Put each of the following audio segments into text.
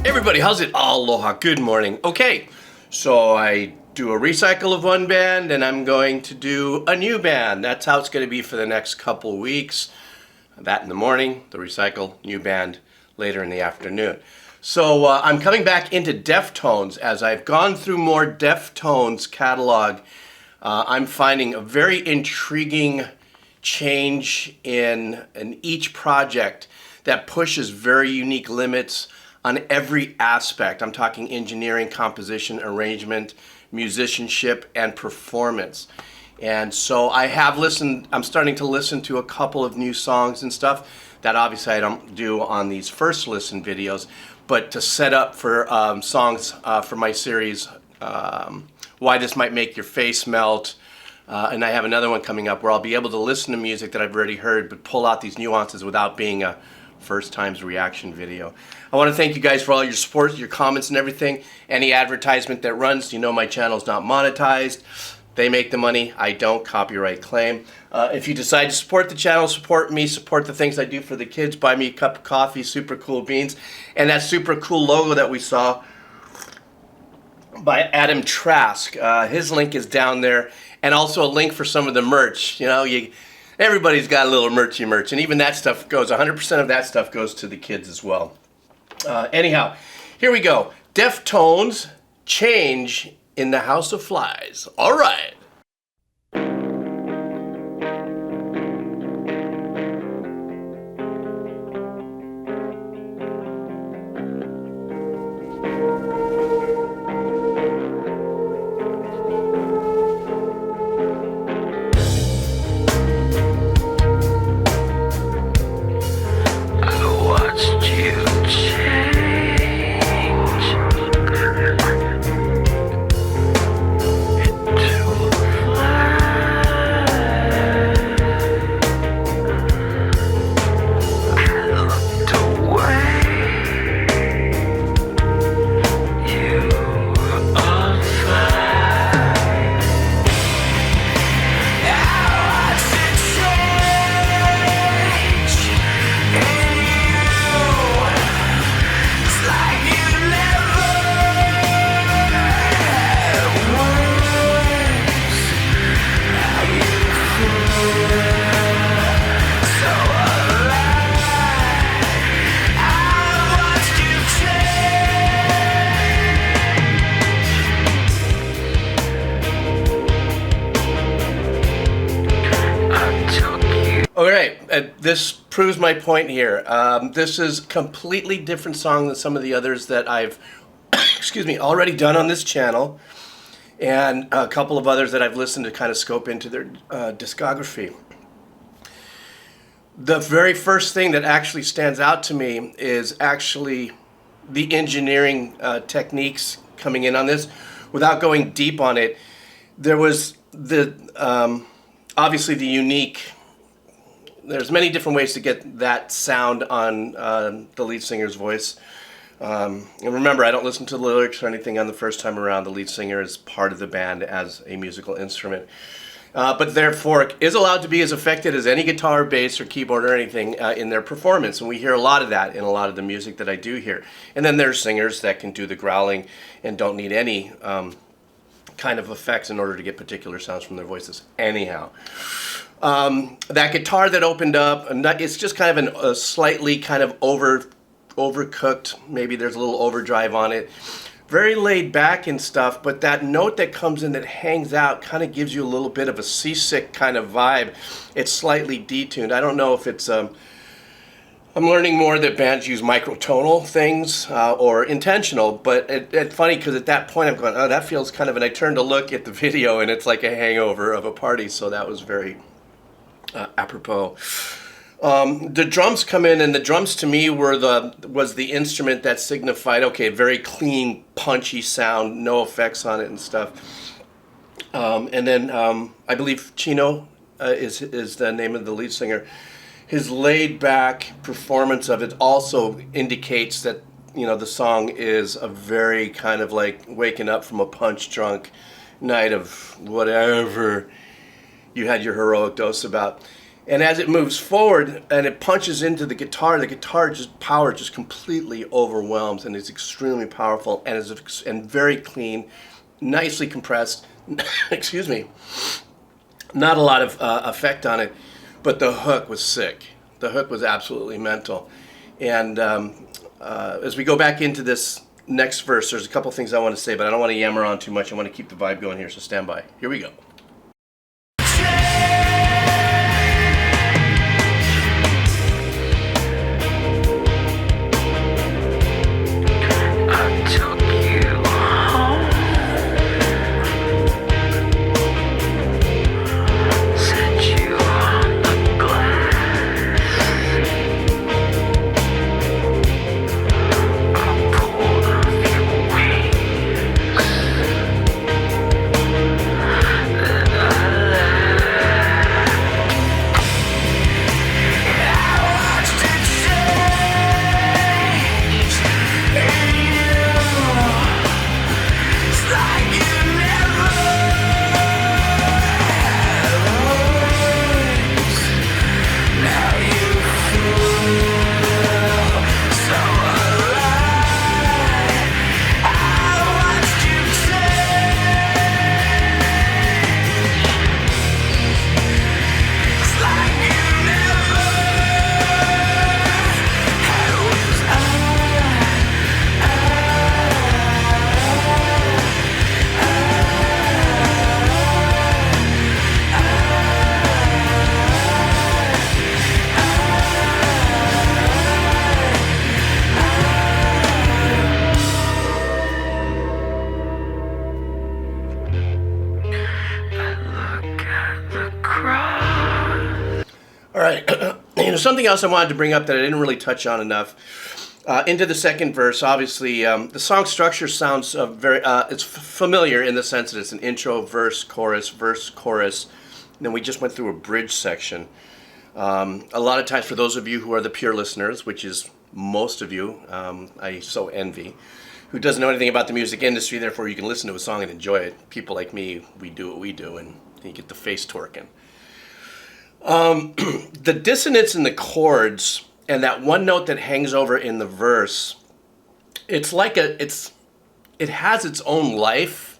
Everybody, how's it? Aloha, good morning. Okay, so I do a recycle of one band and I'm going to do a new band. That's how it's going to be for the next couple weeks. That in the morning, the recycle, new band later in the afternoon. So I'm coming back into Deftones. As I've gone through more Deftones catalog, I'm finding a very intriguing change in each project that pushes very unique limits on every aspect. I'm talking engineering, composition, arrangement, musicianship, and performance. And so I have listened, I'm starting to listen to a couple of new songs and stuff that obviously I don't do on these first listen videos, but to set up for songs for my series, Why This Might Make Your Face Melt, and I have another one coming up where I'll be able to listen to music that I've already heard, but pull out these nuances without being a first times reaction video. I want to thank you guys for all your support, your comments and everything. Any advertisement that runs, you know my channel's not monetized. They make the money, I don't. Copyright claim. If you decide to support the channel, support me, support the things I do for the kids, buy me a cup of coffee, super cool beans, and that super cool logo that we saw by Adam Trask. His link is down there, and also a link for some of the merch. You know, everybody's got a little merch, and even that stuff goes, 100% of that stuff goes to the kids as well. Anyhow, here we go. Deftones, Change in the House of Flies. All right. Alright, this proves my point here. This is a completely different song than some of the others that I've already done on this channel, and a couple of others that I've listened to kind of scope into their discography. The very first thing that actually stands out to me is actually the engineering techniques coming in on this. Without going deep on it, there was the obviously the unique. There's many different ways to get that sound on the lead singer's voice. And remember, I don't listen to the lyrics or anything on the first time around. The lead singer is part of the band as a musical instrument. But therefore is allowed to be as affected as any guitar, bass, or keyboard or anything in their performance. And we hear a lot of that in a lot of the music that I do here. And then there's singers that can do the growling and don't need any kind of effects in order to get particular sounds from their voices. Anyhow. That guitar that opened up, it's just kind of a slightly kind of overcooked, maybe there's a little overdrive on it. Very laid back and stuff, but that note that comes in that hangs out kind of gives you a little bit of a seasick kind of vibe. It's slightly detuned. I don't know if it's, I'm learning more that bands use microtonal things or intentional, but it's funny because at that point I'm going, oh, that feels kind of, and I turned to look at the video and it's like a hangover of a party, so that was very apropos. The drums come in, and the drums to me was the instrument that signified, okay, very clean, punchy sound, no effects on it and stuff. And then I believe Chino is the name of the lead singer. His laid-back performance of it also indicates that, you know, the song is a very kind of like waking up from a punch-drunk night of whatever you had your heroic dose about. And as it moves forward and it punches into the guitar just power just completely overwhelms, and it's extremely powerful and very clean, nicely compressed. Excuse me. Not a lot of effect on it, but the hook was sick. The hook was absolutely mental. And as we go back into this next verse, there's a couple things I want to say, but I don't want to yammer on too much. I want to keep the vibe going here, so stand by. Here we go. All right, something else I wanted to bring up that I didn't really touch on enough. Into the second verse, obviously, the song structure sounds it's familiar in the sense that it's an intro, verse, chorus, and then we just went through a bridge section. A lot of times, for those of you who are the pure listeners, which is most of you, I so envy, who doesn't know anything about the music industry, therefore you can listen to a song and enjoy it. People like me, we do what we do, and you get the face twerking. The dissonance in the chords and that one note that hangs over in the verse, it has its own life,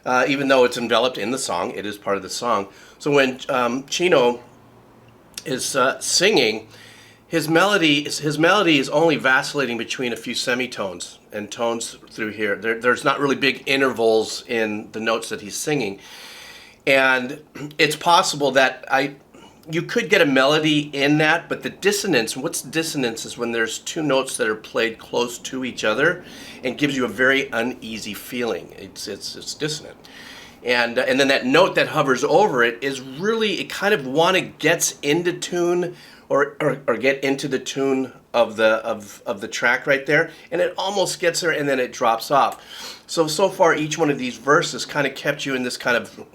even though it's enveloped in the song. It is part of the song. So when Chino is singing, his melody is only vacillating between a few semitones and tones through here. There's not really big intervals in the notes that he's singing, and it's possible that you could get a melody in that, but the dissonance, what's dissonance is when there's two notes that are played close to each other and gives you a very uneasy feeling. It's dissonant. And then that note that hovers over it is really, it kind of gets into tune or get into the tune of the track right there, and it almost gets there and then it drops off. So far each one of these verses kind of kept you in this kind of,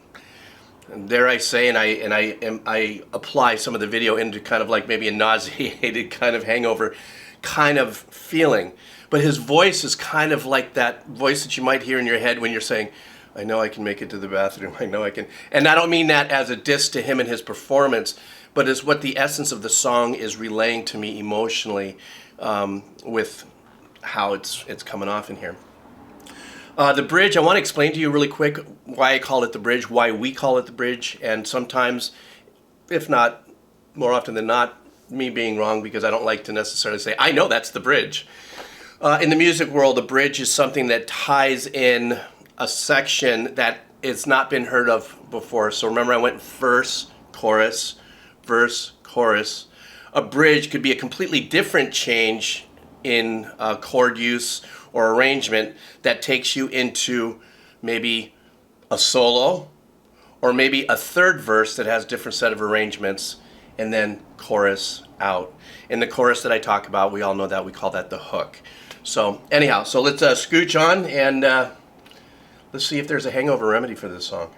dare I say, and I apply some of the video into kind of like maybe a nauseated kind of hangover kind of feeling. But his voice is kind of like that voice that you might hear in your head when you're saying, I know I can make it to the bathroom, I know I can. And I don't mean that as a diss to him and his performance, but as what the essence of the song is relaying to me emotionally with how it's coming off in here. The bridge, I want to explain to you really quick why I call it the bridge, why we call it the bridge, and sometimes, if not, more often than not, me being wrong because I don't like to necessarily say, I know that's the bridge. In the music world, a bridge is something that ties in a section that it's not been heard of before. So remember, I went verse, chorus. A bridge could be a completely different change in chord use or arrangement that takes you into maybe a solo or maybe a third verse that has a different set of arrangements, and then chorus out. In the chorus that I talk about, we all know that, we call that the hook. So anyhow, so let's scooch on and let's see if there's a hangover remedy for this song.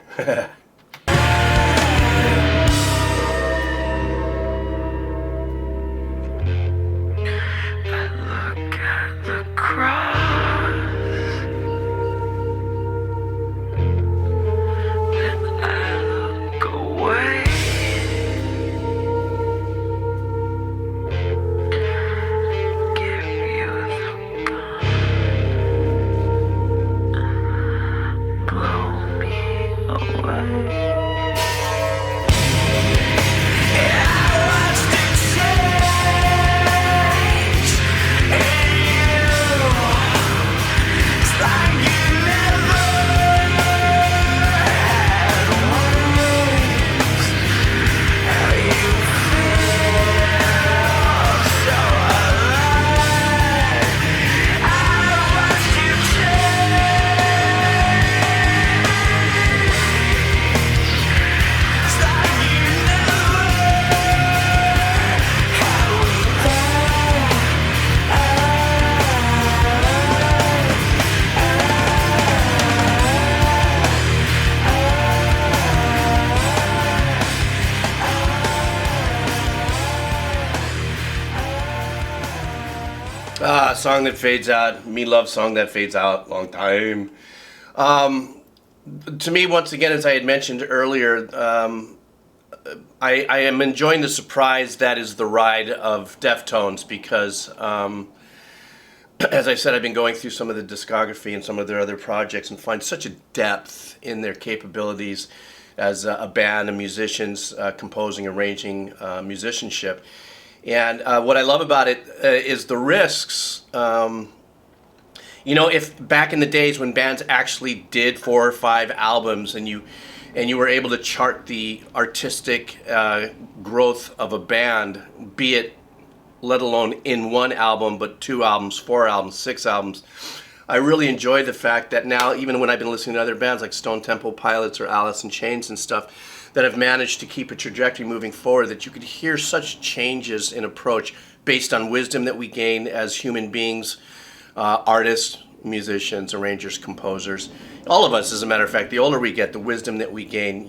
Song that fades out. Me love song that fades out. Long time. To me, once again, as I had mentioned earlier, I am enjoying the surprise that is the ride of Deftones because, as I said, I've been going through some of the discography and some of their other projects and find such a depth in their capabilities as a band of musicians, composing, arranging, musicianship. And what I love about it is the risks. If back in the days when bands actually did 4 or 5 albums and you were able to chart the artistic growth of a band, be it let alone in 1 album, but 2 albums, 4 albums, 6 albums, I really enjoy the fact that now, even when I've been listening to other bands like Stone Temple Pilots or Alice in Chains and stuff, that have managed to keep a trajectory moving forward, that you could hear such changes in approach based on wisdom that we gain as human beings, artists, musicians, arrangers, composers. All of us, as a matter of fact, the older we get, the wisdom that we gain,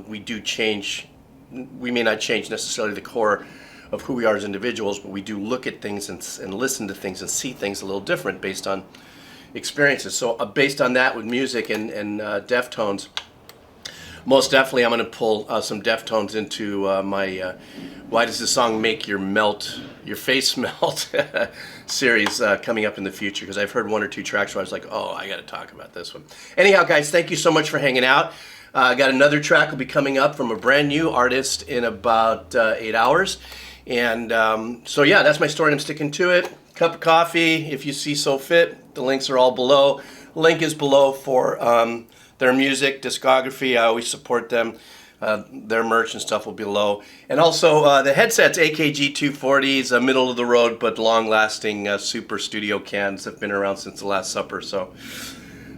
we do change. We may not change necessarily the core of who we are as individuals, but we do look at things and listen to things and see things a little different based on experiences. So based on that with music and Deftones, most definitely I'm going to pull some Deftones into my Why Does This Song Make Your Face Melt series coming up in the future, because I've heard 1 or 2 tracks where I was like, oh, I got to talk about this one. Anyhow, guys, thank you so much for hanging out. I got another track will be coming up from a brand new artist in about 8 hours. And so yeah, that's my story and I'm sticking to it. Cup of coffee, if you see so fit. The links are all below. Link is below for their music, discography. I always support them. Their merch and stuff will be below. And also the headsets, AKG 240s, middle of the road but long-lasting super studio cans that have been around since the Last Supper. So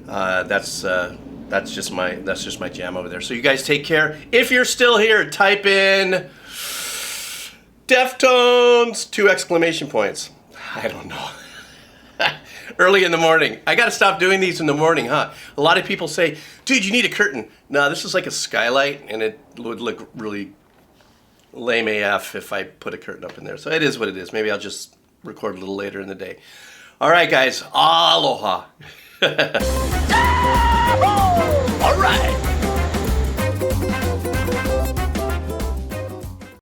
that's just my jam over there. So you guys take care. If you're still here, type in Deftones 2 exclamation points. I don't know. Early in the morning. I got to stop doing these in the morning, huh? A lot of people say, dude, you need a curtain. No, this is like a skylight, and it would look really lame AF if I put a curtain up in there. So it is what it is. Maybe I'll just record a little later in the day. All right, guys. Aloha. All right.